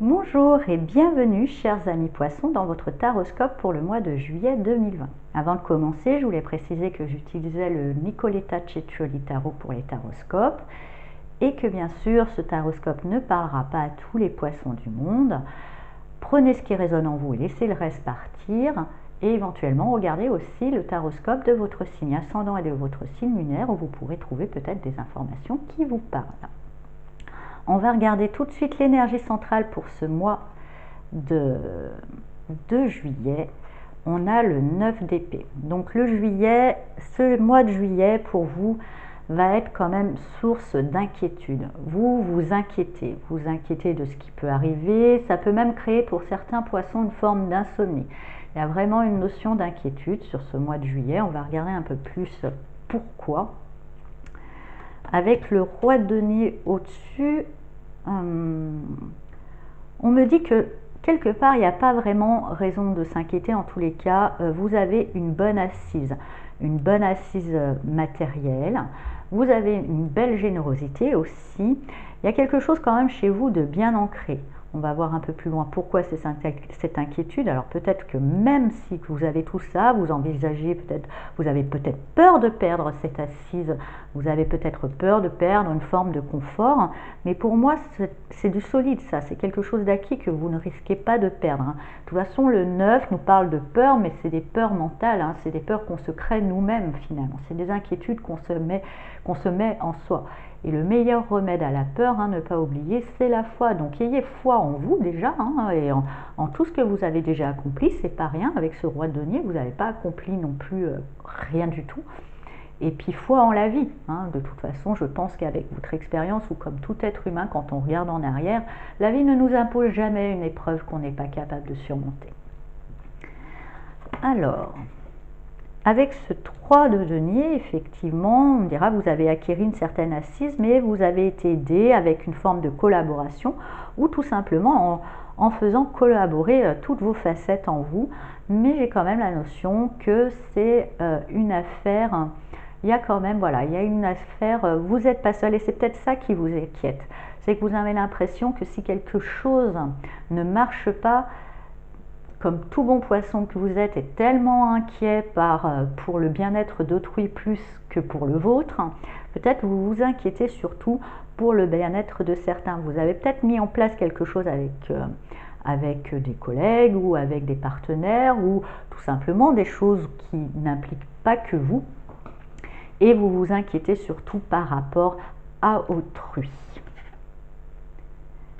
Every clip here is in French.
Bonjour et bienvenue chers amis poissons dans votre taroscope pour le mois de juillet 2020. Avant de commencer, je voulais préciser que j'utilisais le Nicoletta Cecchioli Tarot pour les taroscopes et que bien sûr ce taroscope ne parlera pas à tous les poissons du monde. Prenez ce qui résonne en vous et laissez le reste partir et éventuellement regardez aussi le taroscope de votre signe ascendant et de votre signe lunaire où vous pourrez trouver peut-être des informations qui vous parlent. On va regarder tout de suite l'énergie centrale pour ce mois de juillet. On a le 9 d'épée. Donc ce mois de juillet pour vous va être quand même source d'inquiétude. Vous inquiétez de ce qui peut arriver. Ça peut même créer pour certains poissons une forme d'insomnie. Il y a vraiment une notion d'inquiétude sur ce mois de juillet. On va regarder un peu plus pourquoi. Avec le roi de denier au-dessus, on me dit que quelque part, il n'y a pas vraiment raison de s'inquiéter. En tous les cas, vous avez une bonne assise matérielle. Vous avez une belle générosité aussi. Il y a quelque chose quand même chez vous de bien ancré. On va voir un peu plus loin pourquoi c'est cette inquiétude. Alors peut-être que même si vous avez tout ça, vous envisagez peut-être, vous avez peut-être peur de perdre cette assise, vous avez peut-être peur de perdre une forme de confort, mais pour moi c'est du solide ça, c'est quelque chose d'acquis que vous ne risquez pas de perdre. De toute façon le 9 nous parle de peur, mais c'est des peurs mentales, c'est des peurs qu'on se crée nous-mêmes finalement, c'est des inquiétudes qu'on se met en soi. Et le meilleur remède à la peur, ne pas oublier, c'est la foi. Donc ayez foi en vous déjà, et en tout ce que vous avez déjà accompli. C'est pas rien. Avec ce roi de denier, vous n'avez pas accompli non plus rien du tout. Et puis foi en la vie. De toute façon, je pense qu'avec votre expérience, ou comme tout être humain, quand on regarde en arrière, la vie ne nous impose jamais une épreuve qu'on n'est pas capable de surmonter. Alors, avec ce 3 de denier, effectivement, on dira vous avez acquis une certaine assise, mais vous avez été aidé avec une forme de collaboration ou tout simplement en faisant collaborer toutes vos facettes en vous. Mais j'ai quand même la notion que c'est une affaire, il y a quand même, voilà, il y a une affaire, vous n'êtes pas seul et c'est peut-être ça qui vous inquiète. C'est que vous avez l'impression que si quelque chose ne marche pas, comme tout bon poisson que vous êtes, est tellement inquiet pour le bien-être d'autrui plus que pour le vôtre, peut-être vous vous inquiétez surtout pour le bien-être de certains. Vous avez peut-être mis en place quelque chose avec des collègues ou avec des partenaires ou tout simplement des choses qui n'impliquent pas que vous et vous vous inquiétez surtout par rapport à autrui.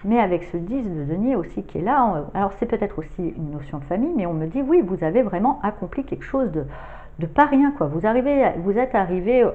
Mais avec ce 10 de denier aussi qui est là, alors c'est peut-être aussi une notion de famille, mais on me dit oui, vous avez vraiment accompli quelque chose de pas rien, quoi. Vous êtes arrivé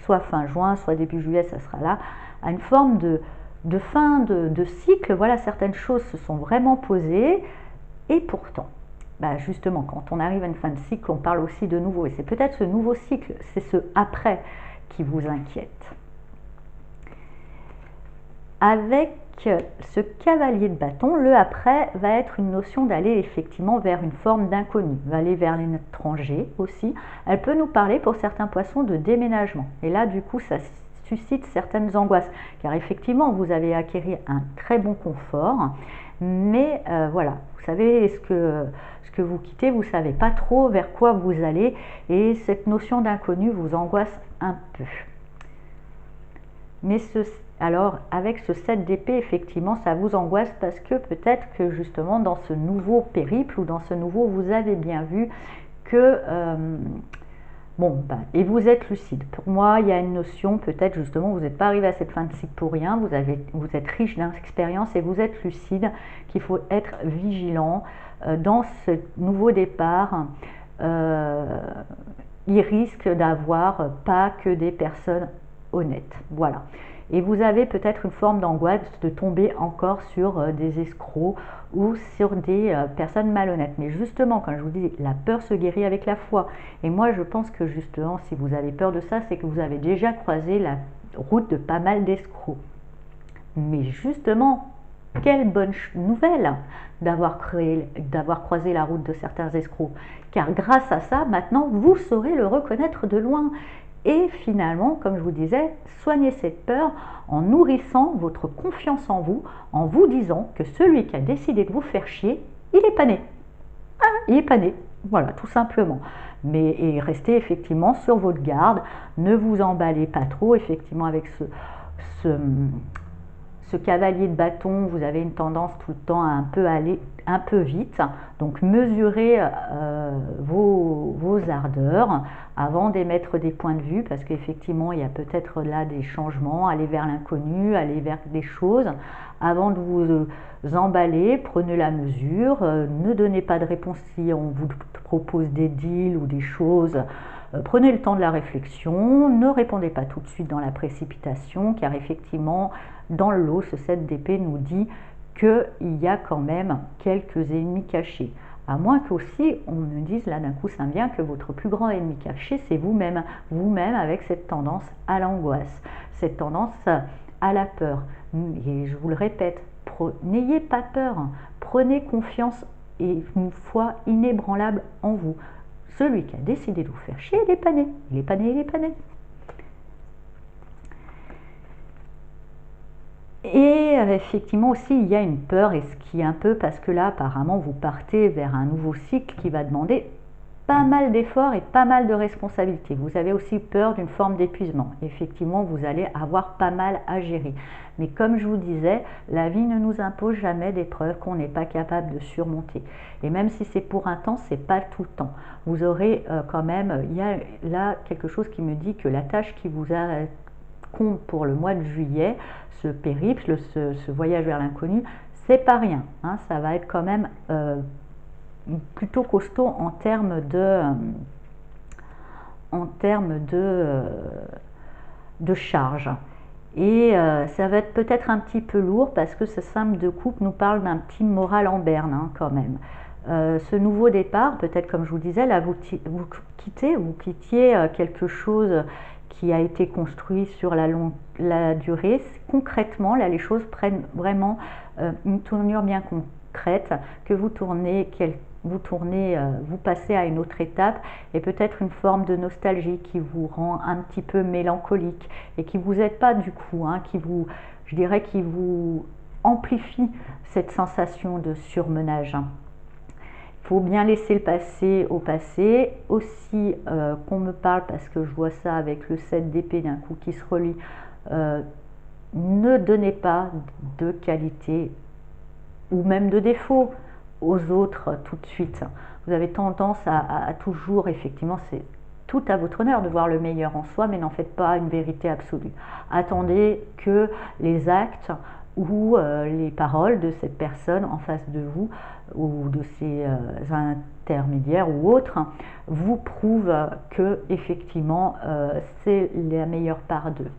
soit fin juin, soit début juillet, ça sera là, à une forme de fin de cycle. Voilà, certaines choses se sont vraiment posées, et pourtant, justement, quand on arrive à une fin de cycle, on parle aussi de nouveau, et c'est peut-être ce nouveau cycle, c'est ce après qui vous inquiète. Avec ce cavalier de bâton, le après va être une notion d'aller effectivement vers une forme d'inconnu, va aller vers l'étranger aussi. Elle peut nous parler pour certains poissons de déménagement. Et là, du coup, ça suscite certaines angoisses, car effectivement, vous avez acquis un très bon confort, mais voilà, vous savez ce que vous quittez, vous ne savez pas trop vers quoi vous allez, et cette notion d'inconnu vous angoisse un peu. Mais alors, avec ce 7 d'épée, effectivement, ça vous angoisse parce que peut-être que justement, dans ce nouveau périple ou dans ce nouveau, vous avez bien vu que... et vous êtes lucide. Pour moi, il y a une notion, peut-être justement, vous n'êtes pas arrivé à cette fin de cycle pour rien, vous êtes riche d'expérience et vous êtes lucide, qu'il faut être vigilant dans ce nouveau départ. Il risque d'avoir pas que des personnes honnêtes. Voilà. Et vous avez peut-être une forme d'angoisse de tomber encore sur des escrocs ou sur des personnes malhonnêtes. Mais justement, quand je vous dis, la peur se guérit avec la foi. Et moi, je pense que justement, si vous avez peur de ça, c'est que vous avez déjà croisé la route de pas mal d'escrocs. Mais justement, quelle bonne nouvelle d'avoir croisé la route de certains escrocs. Car grâce à ça, maintenant, vous saurez le reconnaître de loin. Et finalement, comme je vous disais, soignez cette peur en nourrissant votre confiance en vous disant que celui qui a décidé de vous faire chier, il n'est pas né. Il n'est pas né. Voilà, tout simplement. Mais et restez effectivement sur votre garde, ne vous emballez pas trop, effectivement, avec ce cavalier de bâton, vous avez une tendance tout le temps à un peu aller un peu vite. Donc mesurez vos ardeurs avant d'émettre des points de vue, parce qu'effectivement il y a peut-être là des changements, aller vers l'inconnu, aller vers des choses. Avant de vous emballer, prenez la mesure, ne donnez pas de réponse si on vous propose des deals ou des choses. Prenez le temps de la réflexion, ne répondez pas tout de suite dans la précipitation, car effectivement, dans le lot, ce 7 d'épée nous dit qu'il y a quand même quelques ennemis cachés. À moins qu'aussi on me dise là d'un coup ça me vient que votre plus grand ennemi caché c'est vous-même, vous-même avec cette tendance à l'angoisse, cette tendance à la peur. Et je vous le répète, n'ayez pas peur, prenez confiance et une foi inébranlable en vous. Celui qui a décidé de vous faire chier, il n'est pas né, il n'est pas né, il n'est pas né. Et effectivement aussi, il y a une peur, et ce qui est un peu parce que là, apparemment, vous partez vers un nouveau cycle qui va demander pas mal d'efforts et pas mal de responsabilités. Vous avez aussi peur d'une forme d'épuisement. Effectivement, vous allez avoir pas mal à gérer. Mais comme je vous disais, la vie ne nous impose jamais d'épreuves qu'on n'est pas capable de surmonter. Et même si c'est pour un temps, c'est pas tout le temps. Vous aurez quand même, il y a là quelque chose qui me dit que la tâche qui vous compte pour le mois de juillet, ce périple, ce voyage vers l'inconnu, c'est pas rien. Hein, ça va être quand même plutôt costaud en termes de charge. Et ça va être peut-être un petit peu lourd parce que ce symbole de coupe nous parle d'un petit moral en berne hein, quand même. Ce nouveau départ, peut-être comme je vous disais, là vous quittiez quelque chose qui a été construit sur la durée. Concrètement, là les choses prennent vraiment une tournure bien concrète, que vous passez à une autre étape et peut-être une forme de nostalgie qui vous rend un petit peu mélancolique et qui vous aide pas du coup, hein, je dirais, qui vous amplifie cette sensation de surmenage. Il faut bien laisser le passé au passé. Aussi qu'on me parle, parce que je vois ça avec le 7 d'épée d'un coup qui se relie, ne donnez pas de qualité ou même de défaut aux autres tout de suite. Vous avez tendance à toujours, effectivement, c'est tout à votre honneur de voir le meilleur en soi, mais n'en faites pas une vérité absolue. Attendez que les actes ou les paroles de cette personne en face de vous ou de ses intermédiaires ou autres vous prouvent que effectivement c'est la meilleure part d'eux.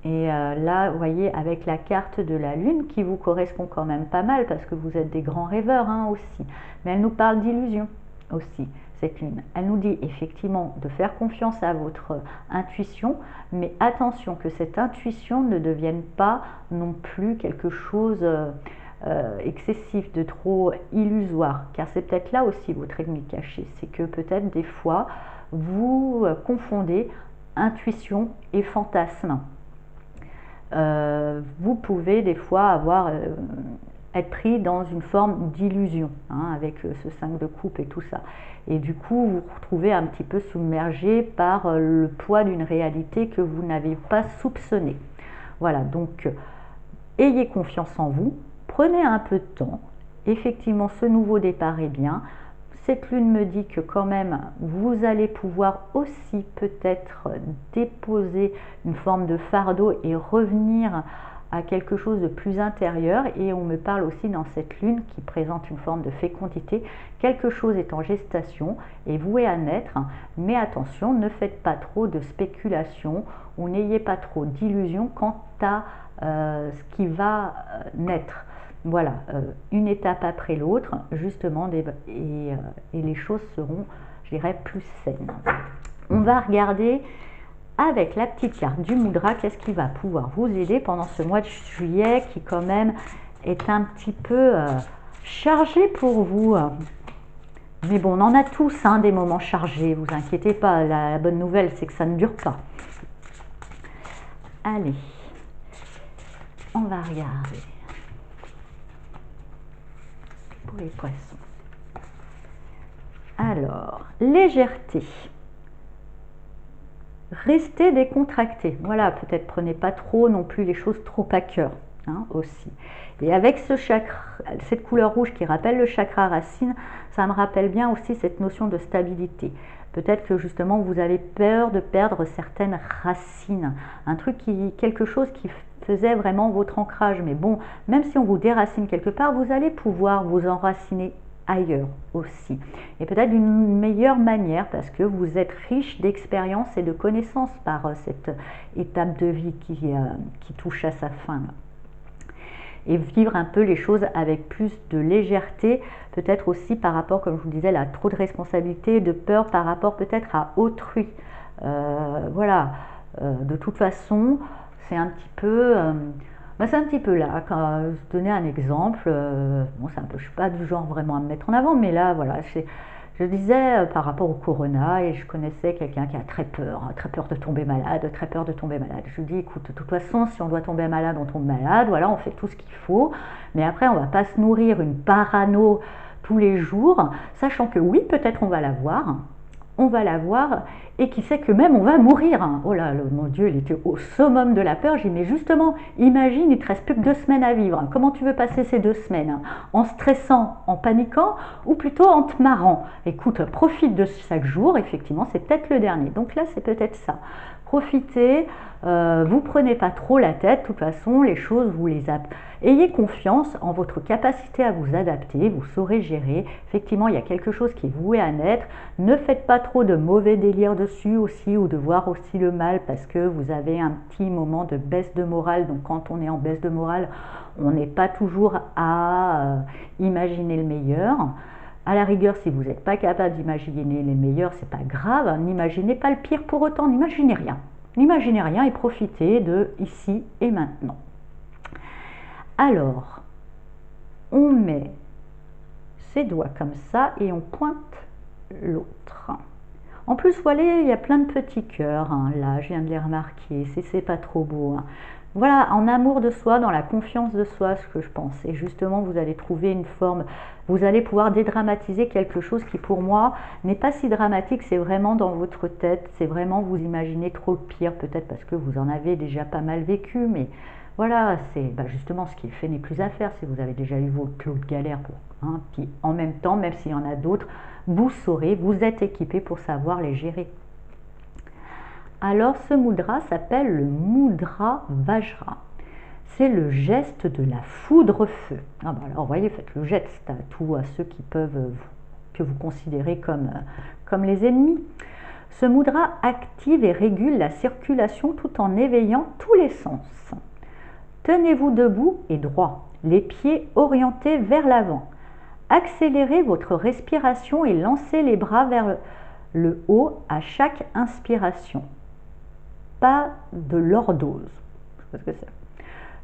Et là, vous voyez, avec la carte de la Lune qui vous correspond quand même pas mal parce que vous êtes des grands rêveurs hein, aussi. Mais elle nous parle d'illusion aussi, cette Lune. Elle nous dit effectivement de faire confiance à votre intuition, mais attention que cette intuition ne devienne pas non plus quelque chose excessif, de trop illusoire. Car c'est peut-être là aussi votre ennemi caché. C'est que peut-être des fois, vous confondez intuition et fantasme. Vous pouvez des fois être pris dans une forme d'illusion hein, avec ce 5 de coupe et tout ça. Et du coup, vous vous retrouvez un petit peu submergé par le poids d'une réalité que vous n'avez pas soupçonnée. Voilà, donc ayez confiance en vous, prenez un peu de temps. Effectivement, ce nouveau départ est bien. Cette lune me dit que quand même vous allez pouvoir aussi peut-être déposer une forme de fardeau et revenir à quelque chose de plus intérieur. Et on me parle aussi dans cette lune qui présente une forme de fécondité, quelque chose est en gestation et voué à naître, mais attention, ne faites pas trop de spéculation ou n'ayez pas trop d'illusions quant à ce qui va naître. Voilà, une étape après l'autre, justement, et les choses seront, je dirais, plus saines. On va regarder avec la petite carte du Moudra, qu'est-ce qui va pouvoir vous aider pendant ce mois de juillet qui quand même est un petit peu chargé pour vous. Mais bon, on en a tous hein, des moments chargés, vous inquiétez pas. La bonne nouvelle, c'est que ça ne dure pas. Allez, on va regarder pour les poissons. Alors, légèreté. Restez décontracté. Voilà, peut-être prenez pas trop non plus les choses trop à cœur hein, aussi. Et avec ce chakra, cette couleur rouge qui rappelle le chakra racine, ça me rappelle bien aussi cette notion de stabilité. Peut-être que justement vous avez peur de perdre certaines racines, un truc quelque chose qui faisait vraiment votre ancrage. Mais bon, même si on vous déracine quelque part, vous allez pouvoir vous enraciner ailleurs aussi. Et peut-être d'une meilleure manière parce que vous êtes riche d'expérience et de connaissances par cette étape de vie qui touche à sa fin. Et vivre un peu les choses avec plus de légèreté, peut-être aussi par rapport, comme je vous disais, à trop de responsabilité, de peur par rapport peut-être à autrui. Voilà, de toute façon, c'est un petit peu... c'est un petit peu là, quand je donnais un exemple, bon, c'est un peu, je ne suis pas du genre vraiment à me mettre en avant, mais là, voilà, je disais par rapport au corona, et je connaissais quelqu'un qui a très peur de tomber malade, très peur de tomber malade. Je lui dis, écoute, de toute façon, si on doit tomber malade, on tombe malade, voilà, on fait tout ce qu'il faut, mais après, on ne va pas se nourrir une parano tous les jours, sachant que oui, peut-être on va la voir, et qui sait que même on va mourir. Oh là, mon Dieu, il était au summum de la peur. J'ai dit, mais justement, imagine, il te reste plus que 2 semaines à vivre. Comment tu veux passer ces 2 semaines? En stressant, en paniquant, ou plutôt en te marrant? Écoute, profite de chaque jour, effectivement, c'est peut-être le dernier. Donc là, c'est peut-être ça. Profitez, vous prenez pas trop la tête, de toute façon, les choses, vous les ayez confiance en votre capacité à vous adapter, vous saurez gérer. Effectivement, il y a quelque chose qui est voué à naître. Ne faites pas trop de mauvais délire dessus aussi, ou de voir aussi le mal, parce que vous avez un petit moment de baisse de morale. Donc quand on est en baisse de morale, on n'est pas toujours à imaginer le meilleur. À la rigueur, si vous n'êtes pas capable d'imaginer les meilleurs, c'est pas grave. N'imaginez pas le pire pour autant, n'imaginez rien. N'imaginez rien et profitez de ici et maintenant. Alors, on met ses doigts comme ça et on pointe l'autre. En plus, voilà, il y a plein de petits cœurs, hein, là, je viens de les remarquer, c'est pas trop beau. Hein. Voilà, en amour de soi, dans la confiance de soi, ce que je pense. Et justement, vous allez trouver une forme, vous allez pouvoir dédramatiser quelque chose qui, pour moi, n'est pas si dramatique, c'est vraiment dans votre tête, c'est vraiment vous imaginez trop le pire, peut-être parce que vous en avez déjà pas mal vécu, mais voilà, c'est justement ce qui est fait n'est plus à faire, si vous avez déjà eu vos clous de galère, hein, qui en même temps, même s'il y en a d'autres, vous saurez, vous êtes équipé pour savoir les gérer. Alors ce mudra s'appelle le mudra vajra. C'est le geste de la foudre-feu. Alors vous voyez, faites le geste à tous à ceux qui peuvent que vous considérez comme les ennemis. Ce mudra active et régule la circulation tout en éveillant tous les sens. Tenez-vous debout et droit, les pieds orientés vers l'avant. Accélérez votre respiration et lancez les bras vers le haut à chaque inspiration. Pas de lordose. Je sais pas ce que c'est.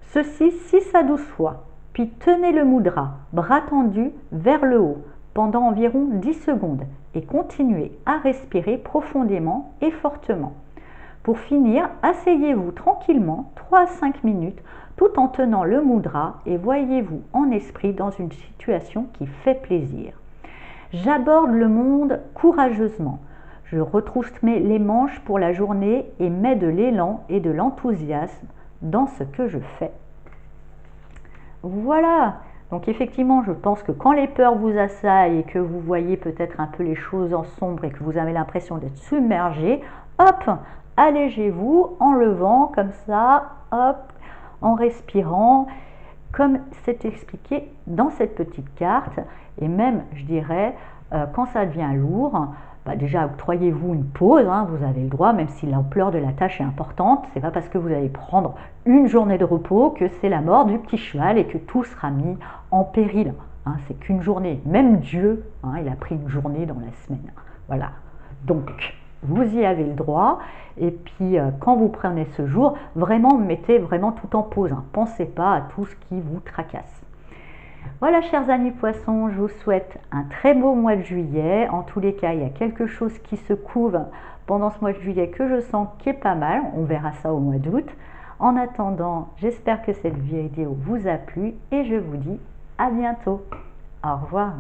Ceci 6 à 12 fois. Puis tenez le mudra, bras tendus vers le haut, pendant environ 10 secondes et continuez à respirer profondément et fortement. Pour finir, asseyez-vous tranquillement 3 à 5 minutes tout en tenant le mudra et voyez-vous en esprit dans une situation qui fait plaisir. J'aborde le monde courageusement. Je retrousse les manches pour la journée et mets de l'élan et de l'enthousiasme dans ce que je fais. Voilà. Donc effectivement, je pense que quand les peurs vous assaillent et que vous voyez peut-être un peu les choses en sombre et que vous avez l'impression d'être submergé, hop, allégez-vous en levant comme ça, hop, en respirant, comme c'est expliqué dans cette petite carte. Et même, je dirais, quand ça devient lourd, déjà octroyez-vous une pause, hein, vous avez le droit, même si l'ampleur de la tâche est importante. C'est pas parce que vous allez prendre une journée de repos que c'est la mort du petit cheval et que tout sera mis en péril. Hein, c'est qu'une journée. Même Dieu, hein, il a pris une journée dans la semaine. Voilà. Donc, vous y avez le droit. Et puis, quand vous prenez ce jour, vraiment, mettez vraiment tout en pause. Hein. Pensez pas à tout ce qui vous tracasse. Voilà, chers amis poissons, je vous souhaite un très beau mois de juillet. En tous les cas, il y a quelque chose qui se couvre pendant ce mois de juillet que je sens qui est pas mal. On verra ça au mois d'août. En attendant, j'espère que cette vidéo vous a plu et je vous dis à bientôt. Au revoir.